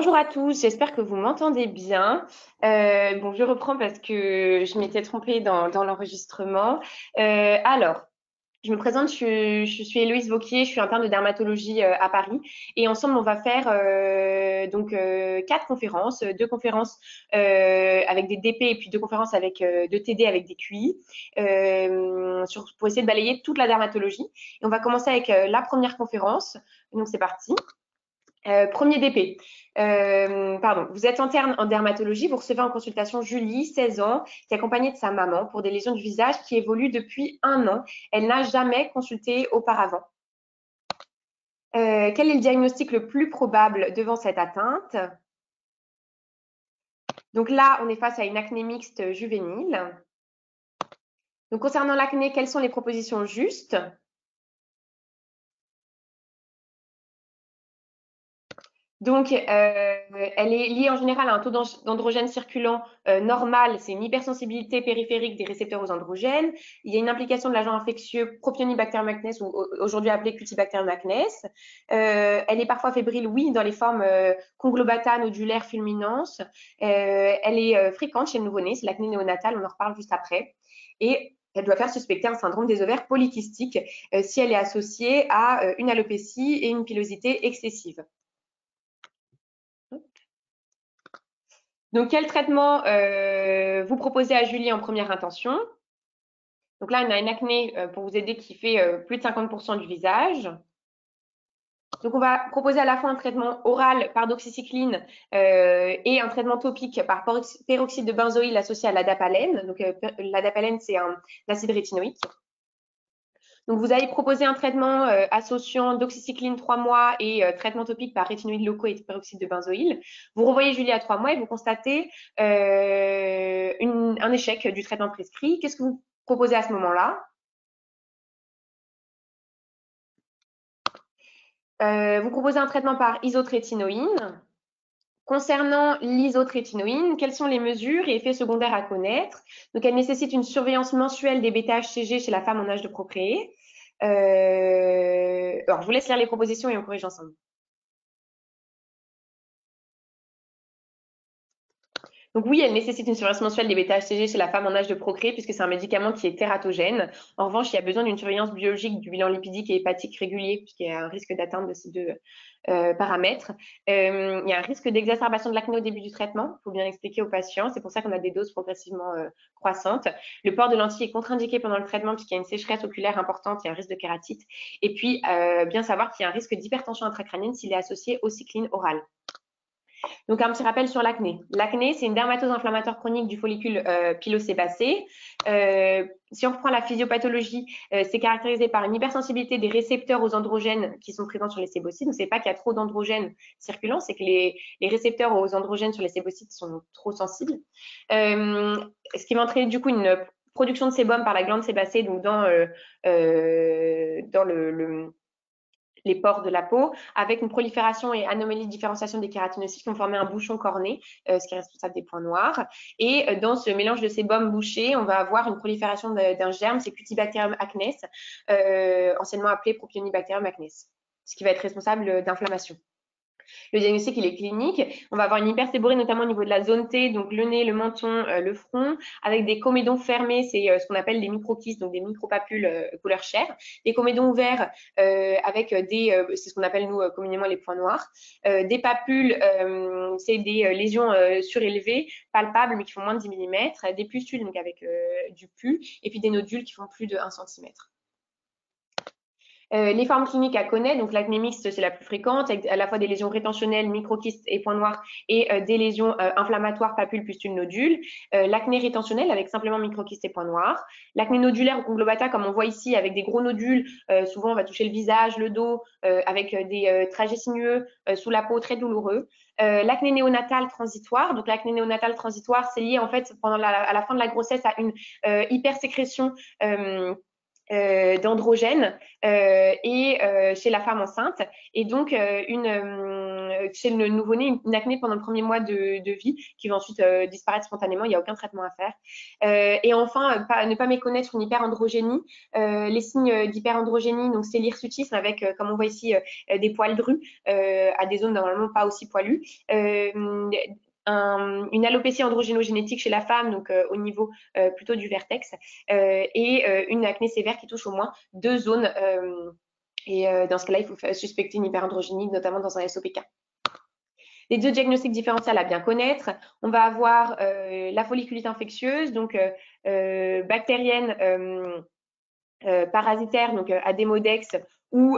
Bonjour à tous, j'espère que vous m'entendez bien. Bon, je reprends parce que je m'étais trompée dans l'enregistrement. Alors, je me présente, je suis Héloïse Vauquier, je suis interne de dermatologie à Paris et ensemble on va faire quatre conférences, deux conférences avec des DP et puis deux conférences avec deux TD avec des QI pour essayer de balayer toute la dermatologie. Et on va commencer avec la première conférence, donc c'est parti. Premier DP. Pardon, vous êtes interne en dermatologie, vous recevez en consultation Julie, 16 ans, qui est accompagnée de sa maman pour des lésions du visage qui évoluent depuis 1 an. Elle n'a jamais consulté auparavant. Quel est le diagnostic le plus probable devant cette atteinte? Donc là, on est face à une acné mixte juvénile. Donc concernant l'acné, quelles sont les propositions justes? Donc, elle est liée en général à un taux d'androgène circulant normal. C'est une hypersensibilité périphérique des récepteurs aux androgènes. Il y a une implication de l'agent infectieux Propionibacterium acnes ou aujourd'hui appelé Cutibacterium acnes. Elle est parfois fébrile, oui, dans les formes conglobata, nodulaire, fulminance. Elle est fréquente chez le nouveau-né. C'est l'acné néonatale, on en reparle juste après. Et elle doit faire suspecter un syndrome des ovaires polykystiques si elle est associée à une alopécie et une pilosité excessive. Donc, quel traitement vous proposez à Julie en première intention? Donc là, on a une acné pour vous aider qui fait plus de 50% du visage. Donc, on va proposer à la fois un traitement oral par doxycycline et un traitement topique par peroxyde de benzoïle associé à l'adapalène. Donc, l'adapalène, c'est un acide rétinoïque. Donc, vous allez proposer un traitement associant doxycycline 3 mois et traitement topique par rétinoïdes locaux et peroxyde de benzoïle. Vous revoyez Julie à 3 mois et vous constatez un échec du traitement prescrit. Qu'est-ce que vous proposez à ce moment-là? Vous proposez un traitement par isotrétinoïne. Concernant l'isotrétinoïne, quelles sont les mesures et effets secondaires à connaître? Donc, elle nécessite une surveillance mensuelle des bêta-HCG chez la femme en âge de procréer. Alors, je vous laisse lire les propositions et on corrige ensemble. Donc oui, elle nécessite une surveillance mensuelle des bêta-HCG chez la femme en âge de procréer puisque c'est un médicament qui est tératogène. En revanche, il y a besoin d'une surveillance biologique du bilan lipidique et hépatique régulier puisqu'il y a un risque d'atteinte de ces deux paramètres. Il y a un risque d'exacerbation de l'acné au début du traitement. Il faut bien expliquer aux patients. C'est pour ça qu'on a des doses progressivement croissantes. Le port de lentilles est contre-indiqué pendant le traitement puisqu'il y a une sécheresse oculaire importante, il y a un risque de kératite. Et puis, bien savoir qu'il y a un risque d'hypertension intracrânienne s'il est associé au cycline oral. Donc, un petit rappel sur l'acné. L'acné, c'est une dermatose inflammatoire chronique du follicule pilosébacé. Si on reprend la physiopathologie, c'est caractérisé par une hypersensibilité des récepteurs aux androgènes qui sont présents sur les sébocytes. Donc, c'est pas qu'il y a trop d'androgènes circulants, c'est que les récepteurs aux androgènes sur les sébocytes sont trop sensibles. Ce qui va entraîner du coup une production de sébum par la glande sébacée, donc dans les pores de la peau, avec une prolifération et anomalie de différenciation des kératinocytes qui vont former un bouchon corné, ce qui est responsable des points noirs. Et dans ce mélange de sébum bouché, on va avoir une prolifération d'un germe, c'est Cutibacterium acnes, anciennement appelé Propionibacterium acnes, ce qui va être responsable d'inflammation. Le diagnostic, il est clinique. On va avoir une hyperséborrhée, notamment au niveau de la zone T, donc le nez, le menton, le front, avec des comédons fermés, c'est ce qu'on appelle des microkystes, donc des micropapules couleur chair. Des comédons ouverts avec c'est ce qu'on appelle nous communément les points noirs. Des papules, c'est des lésions surélevées, palpables, mais qui font moins de 10 mm. Des pustules, donc avec du pus, et puis des nodules qui font plus de 1 cm. Les formes cliniques à connaître, donc l'acné mixte, c'est la plus fréquente, avec à la fois des lésions rétentionnelles, microkystes et points noirs, et des lésions inflammatoires, papules, pustules, nodules. L'acné rétentionnelle, avec simplement microkystes et points noirs. L'acné nodulaire ou conglobata, comme on voit ici, avec des gros nodules, souvent on va toucher le visage, le dos, avec des trajets sinueux sous la peau très douloureux. L'acné néonatale transitoire, donc l'acné néonatale transitoire, c'est lié en fait à la fin de la grossesse à une hypersécrétion d'androgène et chez la femme enceinte. Et donc, chez le nouveau-né, une acné pendant le premier mois de vie qui va ensuite disparaître spontanément. Il n'y a aucun traitement à faire. Et enfin, ne pas méconnaître une hyperandrogénie. Les signes d'hyperandrogénie, donc c'est l'hirsutisme avec, comme on voit ici, des poils drus à des zones normalement pas aussi poilues. Une alopécie androgénogénétique chez la femme, donc au niveau plutôt du vertex, et une acné sévère qui touche au moins 2 zones. Et dans ce cas-là, il faut suspecter une hyperandrogénie, notamment dans un SOPK. Les 2 diagnostics différentiels à bien connaître, on va avoir la folliculite infectieuse, donc bactérienne, parasitaire, donc Adémodex, ou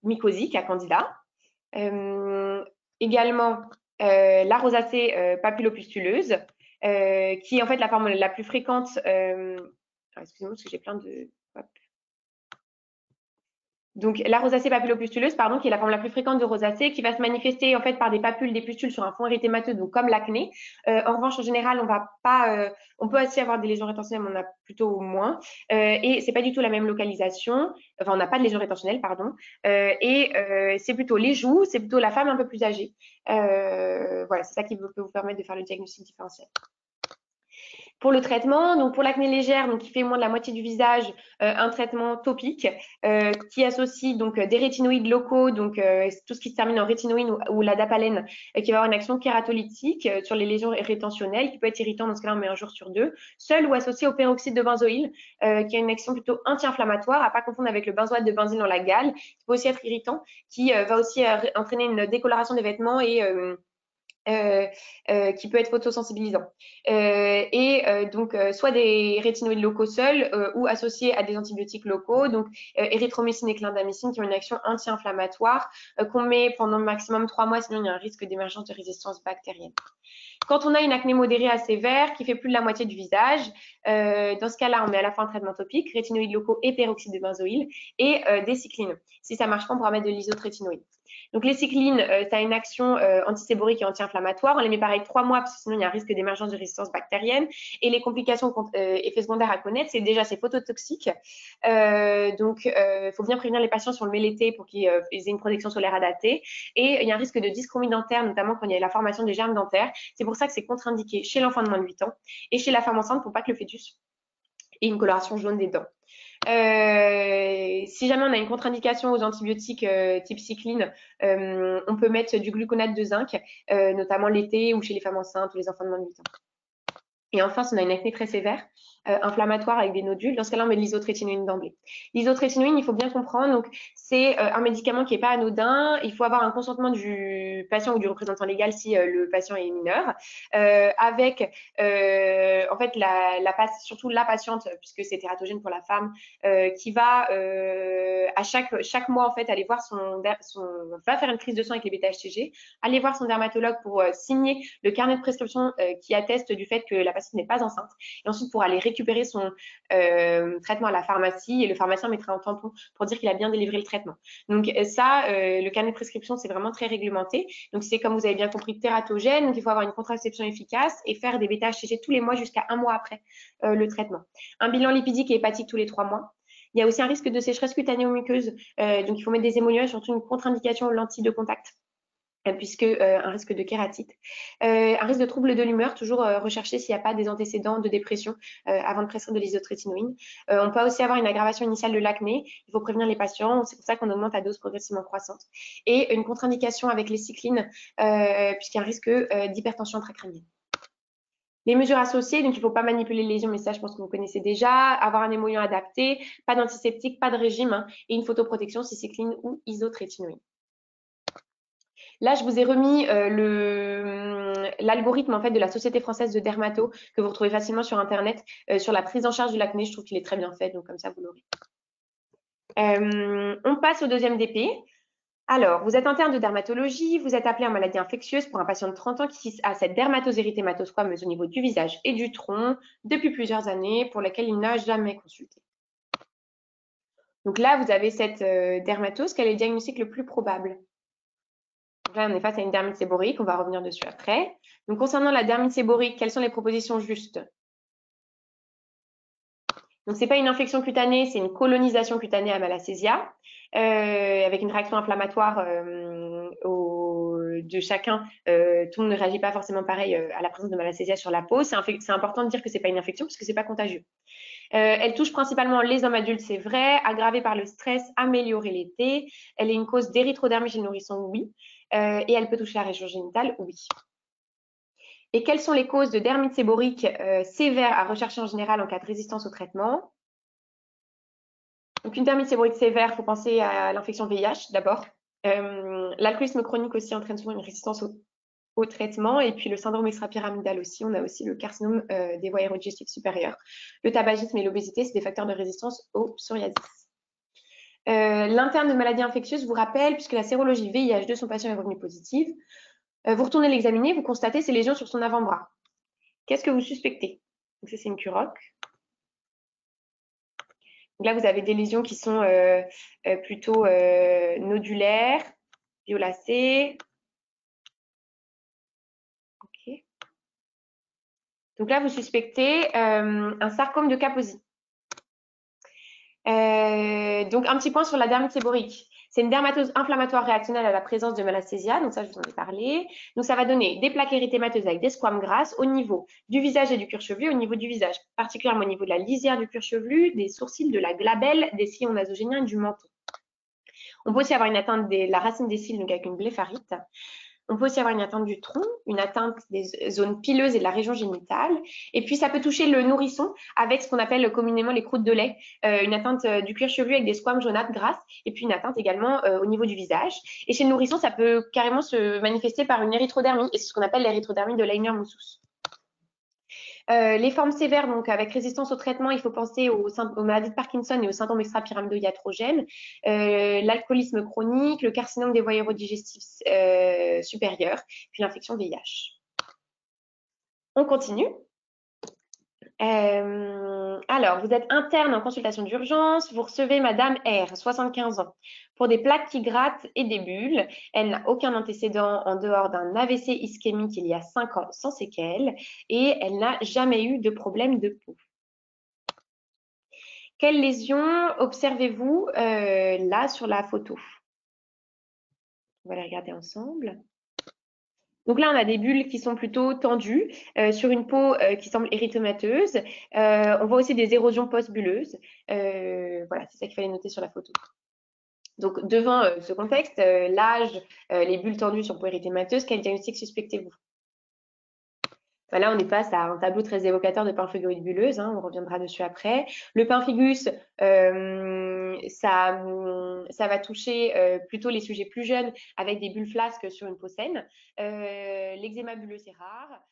mycosique à Candida. Également, la rosacée papillopustuleuse, qui est en fait la forme la plus fréquente. Excusez-moi parce que j'ai plein de. Hop. Donc, la rosacée papillopustuleuse, pardon, qui est la forme la plus fréquente de rosacée, qui va se manifester en fait par des papules, des pustules sur un fond érythémateux, donc comme l'acné. En revanche, en général, on va pas, on peut aussi avoir des lésions rétentionnelles, mais on a plutôt moins. Et c'est pas du tout la même localisation. Enfin, on n'a pas de lésions rétentionnelles, pardon. C'est plutôt les joues, c'est plutôt la femme un peu plus âgée. Voilà, c'est ça qui peut vous permettre de faire le diagnostic différentiel. Pour le traitement, donc pour l'acné légère, donc qui fait moins de la moitié du visage, un traitement topique qui associe donc des rétinoïdes locaux, donc tout ce qui se termine en rétinoïne ou la dapalène, qui va avoir une action kératolytique sur les lésions rétentionnelles, qui peut être irritant. Dans ce cas-là, on met un jour sur 2, seul ou associé au peroxyde de benzoïle, qui a une action plutôt anti-inflammatoire, à pas confondre avec le benzoate de benzyle dans la gale, qui peut aussi être irritant, qui va aussi entraîner une décoloration des vêtements et qui peut être photosensibilisant. Donc, soit des rétinoïdes locaux seuls ou associés à des antibiotiques locaux, donc érythromycine et clindamycine, qui ont une action anti-inflammatoire qu'on met pendant maximum 3 mois, sinon il y a un risque d'émergence de résistance bactérienne. Quand on a une acné modérée à sévère qui fait plus de la moitié du visage, dans ce cas-là, on met à la fois un traitement topique, rétinoïdes locaux et peroxyde de benzoïle, et des cyclines. Si ça marche pas, on pourra mettre de l'isotrétinoïde. Donc les cyclines, ça a une action antiséborique et anti-inflammatoire. On les met pareil 3 mois parce que sinon il y a un risque d'émergence de résistance bactérienne. Et les complications effets secondaires à connaître, c'est déjà phototoxique. Donc il faut bien prévenir les patients si on le met l'été pour qu'ils aient une protection solaire adaptée. Et il y a un risque de dyschromie dentaire, notamment quand il y a la formation des germes dentaires. C'est pour ça que c'est contre-indiqué chez l'enfant de moins de 8 ans et chez la femme enceinte pour pas que le fœtus ait une coloration jaune des dents. Si jamais on a une contre-indication aux antibiotiques type cycline, on peut mettre du gluconate de zinc, notamment l'été ou chez les femmes enceintes ou les enfants de moins de 8 ans. Et enfin, si on a une acné très sévère, inflammatoire avec des nodules, dans ce cas-là, on met de l'isotrétinoïne d'emblée. L'isotrétinoïne, il faut bien comprendre, donc c'est un médicament qui n'est pas anodin. Il faut avoir un consentement du patient ou du représentant légal si le patient est mineur, avec en fait surtout la patiente, puisque c'est tératogène pour la femme, qui va à chaque mois en fait aller voir va faire une prise de sang avec les bêta-HCG, aller voir son dermatologue pour signer le carnet de prescription qui atteste du fait que la patiente n'est pas enceinte, et ensuite pour aller récupérer son traitement à la pharmacie, et le pharmacien mettra un tampon pour dire qu'il a bien délivré le traitement. Donc ça, le carnet de prescription, c'est vraiment très réglementé. Donc c'est, comme vous avez bien compris, tératogène, donc il faut avoir une contraception efficace et faire des bêta-HCG tous les mois jusqu'à 1 mois après le traitement. Un bilan lipidique et hépatique tous les 3 mois. Il y a aussi un risque de sécheresse cutanée ou muqueuse, donc il faut mettre des émollients, surtout une contre-indication aux lentilles de contact, puisque un risque de kératite, un risque de trouble de l'humeur, toujours recherché s'il n'y a pas des antécédents de dépression avant de prescrire de l'isotrétinoïne. On peut aussi avoir une aggravation initiale de l'acné, il faut prévenir les patients, c'est pour ça qu'on augmente à dose progressivement croissante, et une contre-indication avec les cyclines, puisqu'il y a un risque d'hypertension intracrânienne. Les mesures associées, donc il ne faut pas manipuler les lésions, mais ça je pense que vous connaissez déjà, avoir un émollient adapté, pas d'antiseptique, pas de régime, hein, et une photoprotection si cycline ou isotrétinoïne. Là, je vous ai remis l'algorithme en fait de la Société française de dermato que vous retrouvez facilement sur Internet sur la prise en charge de l'acné. Je trouve qu'il est très bien fait, donc comme ça, vous l'aurez. On passe au deuxième DP. Alors, vous êtes interne de dermatologie, vous êtes appelé en maladie infectieuse pour un patient de 30 ans qui a cette dermatose érythématosquameuse au niveau du visage et du tronc depuis plusieurs années, pour laquelle il n'a jamais consulté. Donc là, vous avez cette dermatose. Quel est le diagnostic le plus probable? Donc là, on est face à une dermite séborique, on va revenir dessus après. Donc concernant la dermite séborique, quelles sont les propositions justes? Donc, c'est pas une infection cutanée, c'est une colonisation cutanée à Malacésia, avec une réaction inflammatoire de chacun. Tout le monde ne réagit pas forcément pareil à la présence de Malacésia sur la peau. C'est important de dire que c'est pas une infection parce que c'est pas contagieux. Elle touche principalement les hommes adultes, c'est vrai, aggravée par le stress, améliorée l'été. Elle est une cause d'érythrodermie chez le nourrisson, oui. Et elle peut toucher la région génitale, oui. Et quelles sont les causes de dermite séborique sévère à rechercher en général en cas de résistance au traitement? Donc, une dermite séborique sévère, il faut penser à l'infection VIH d'abord. L'alcoolisme chronique aussi entraîne souvent une résistance au traitement. Et puis le syndrome extra-pyramidal aussi. On a aussi le carcinome des voies aérodigestives supérieures. Le tabagisme et l'obésité, c'est des facteurs de résistance au psoriasis. L'interne de maladies infectieuses vous rappelle, puisque la sérologie VIH de son patient est revenue positive, vous retournez l'examiner, vous constatez ces lésions sur son avant-bras. Qu'est-ce que vous suspectez? Donc ça, c'est une curoque. Donc là, vous avez des lésions qui sont plutôt nodulaires, violacées. Okay. Donc là, vous suspectez un sarcome de Kaposi. Donc, un petit point sur la dermite séborique. C'est une dermatose inflammatoire réactionnelle à la présence de Malacésia, donc ça, je vous en ai parlé. Donc, ça va donner des plaques érythémateuses avec des squames grasses au niveau du visage et du cuir chevelu, au niveau du visage, particulièrement au niveau de la lisière du cuir chevelu, des sourcils, de la glabelle, des sillons nasogéniens et du menton. On peut aussi avoir une atteinte de la racine des cils, donc avec une blépharite. On peut aussi avoir une atteinte du tronc, une atteinte des zones pileuses et de la région génitale. Et puis, ça peut toucher le nourrisson avec ce qu'on appelle communément les croûtes de lait, une atteinte du cuir chevelu avec des squames jaunâtres grasses, et puis une atteinte également au niveau du visage. Et chez le nourrisson, ça peut carrément se manifester par une érythrodermie, et c'est ce qu'on appelle l'érythrodermie de Leiner-Moussous. Les formes sévères, donc avec résistance au traitement, il faut penser aux maladies de Parkinson et au syndrome extra-pyramido-iatrogène, l'alcoolisme chronique, le carcinome des voies aérodigestives supérieures, puis l'infection VIH. On continue. Alors, vous êtes interne en consultation d'urgence, vous recevez Madame R, 75 ans, pour des plaques qui grattent et des bulles. Elle n'a aucun antécédent en dehors d'un AVC ischémique il y a 5 ans sans séquelles et elle n'a jamais eu de problème de peau. Quelles lésions observez-vous là sur la photo? On va les regarder ensemble. Donc là, on a des bulles qui sont plutôt tendues sur une peau qui semble érythémateuse. On voit aussi des érosions post-bulleuses. Voilà, c'est ça qu'il fallait noter sur la photo. Donc, devant ce contexte, l'âge, les bulles tendues sur peau érythémateuse, quel diagnostic suspectez-vous? Là, on passe à un tableau très évocateur de pemphigoïde bulleuse, hein, on reviendra dessus après. Le pemphigus, ça va toucher plutôt les sujets plus jeunes avec des bulles flasques sur une peau saine. L'eczéma bulleux, c'est rare.